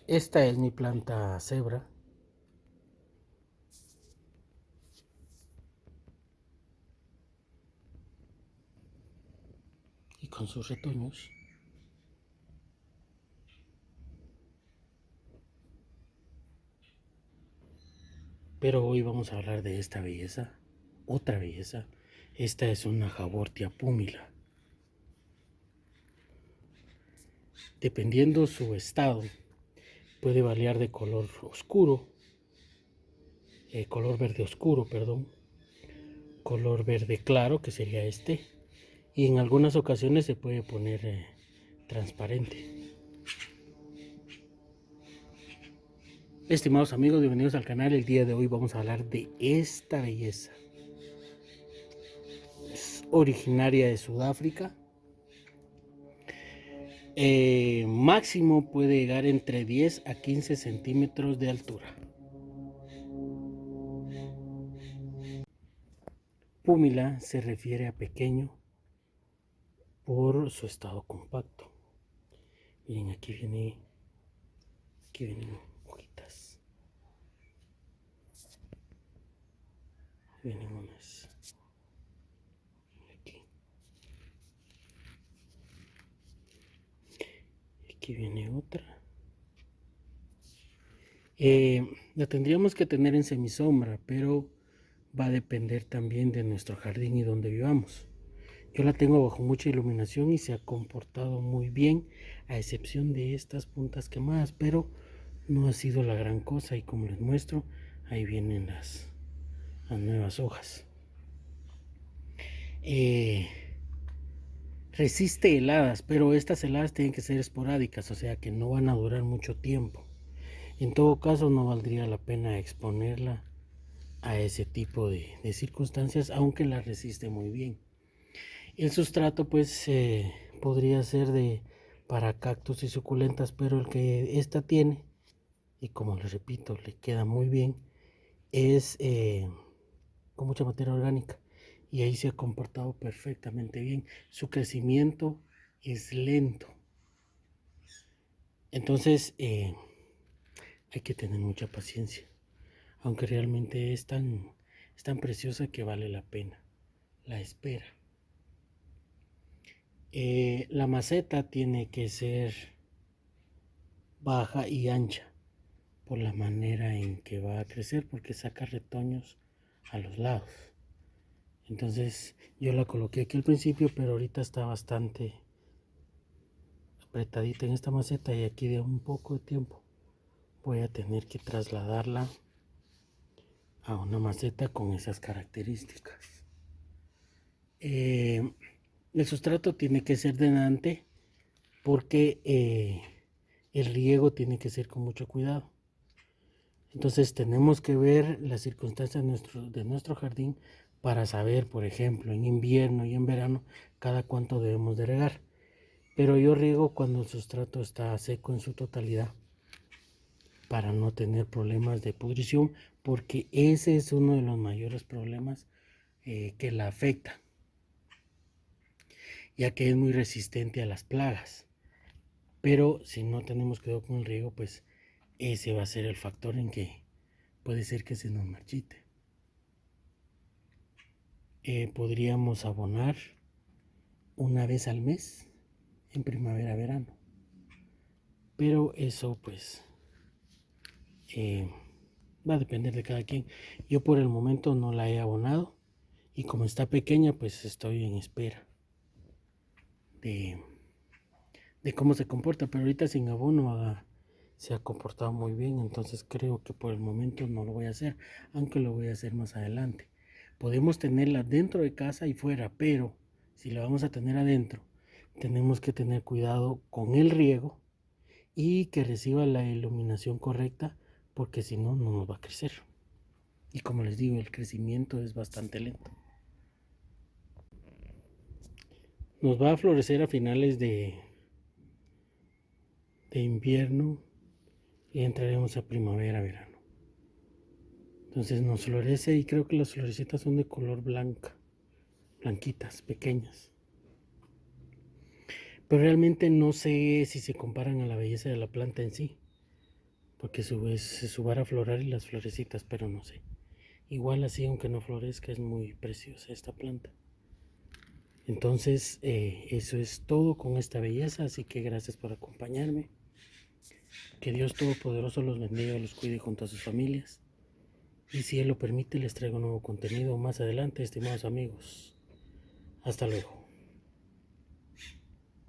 Esta es mi planta cebra. Y con sus retoños. Pero hoy vamos a hablar de esta belleza. Otra belleza. Esta es una Haworthia pumila. Dependiendo su estado, puede variar de color oscuro, color verde oscuro, perdón, color verde claro, que sería este, y en algunas ocasiones se puede poner transparente. Estimados amigos, bienvenidos al canal. El día de hoy vamos a hablar de esta belleza. Es originaria de Sudáfrica. Máximo puede llegar entre 10 a 15 centímetros de altura. Púmila se refiere a pequeño por su estado compacto. Miren, aquí vienen hojitas. Vienen unas. Aquí. Aquí viene otra. La tendríamos que tener en semisombra, pero va a depender también de nuestro jardín y donde vivamos. Yo la tengo bajo mucha iluminación y se ha comportado muy bien, a excepción de estas puntas quemadas, pero no ha sido la gran cosa. Y como les muestro, ahí vienen las nuevas hojas. Resiste heladas, pero estas heladas tienen que ser esporádicas, o sea que no van a durar mucho tiempo. En todo caso, no valdría la pena exponerla a ese tipo de circunstancias, aunque la resiste muy bien. El sustrato pues podría ser para cactus y suculentas, pero el que esta tiene, y como les repito, le queda muy bien, es con mucha materia orgánica, y ahí se ha comportado perfectamente bien. Su crecimiento es lento, entonces hay que tener mucha paciencia, aunque realmente es tan preciosa que vale la pena la espera. La maceta tiene que ser baja y ancha por la manera en que va a crecer, porque saca retoños a los lados. Entonces yo la coloqué aquí al principio, pero ahorita está bastante apretadita en esta maceta, y aquí de un poco de tiempo voy a tener que trasladarla a una maceta con esas características. El sustrato tiene que ser drenante, porque el riego tiene que ser con mucho cuidado. Entonces tenemos que ver las circunstancias de nuestro jardín para saber, por ejemplo, en invierno y en verano, cada cuánto debemos de regar. Pero yo riego cuando el sustrato está seco en su totalidad, para no tener problemas de pudrición, porque ese es uno de los mayores problemas que la afecta, ya que es muy resistente a las plagas. Pero si no tenemos cuidado con el riego, pues ese va a ser el factor en que puede ser que se nos marchite. Podríamos abonar una vez al mes en primavera, verano, pero eso pues va a depender de cada quien. Yo por el momento no la he abonado, y como está pequeña pues estoy en espera de, cómo se comporta, pero ahorita sin abono se ha comportado muy bien, entonces creo que por el momento no lo voy a hacer, aunque lo voy a hacer más adelante. Podemos tenerla dentro de casa y fuera, pero si la vamos a tener adentro, tenemos que tener cuidado con el riego y que reciba la iluminación correcta, porque si no, no nos va a crecer. Y como les digo, el crecimiento es bastante lento. Nos va a florecer a finales de invierno, y entraremos a primavera, verano. Entonces nos florece, y creo que las florecitas son de color blanca, blanquitas, pequeñas. Pero realmente no sé si se comparan a la belleza de la planta en sí. porque se va a florar y las florecitas, pero no sé. Igual así, aunque no florezca, es muy preciosa esta planta. Entonces, eso es todo con esta belleza, así que gracias por acompañarme. Que Dios Todopoderoso los bendiga, los cuide junto a sus familias. Y si Él lo permite, les traigo nuevo contenido más adelante, estimados amigos. Hasta luego.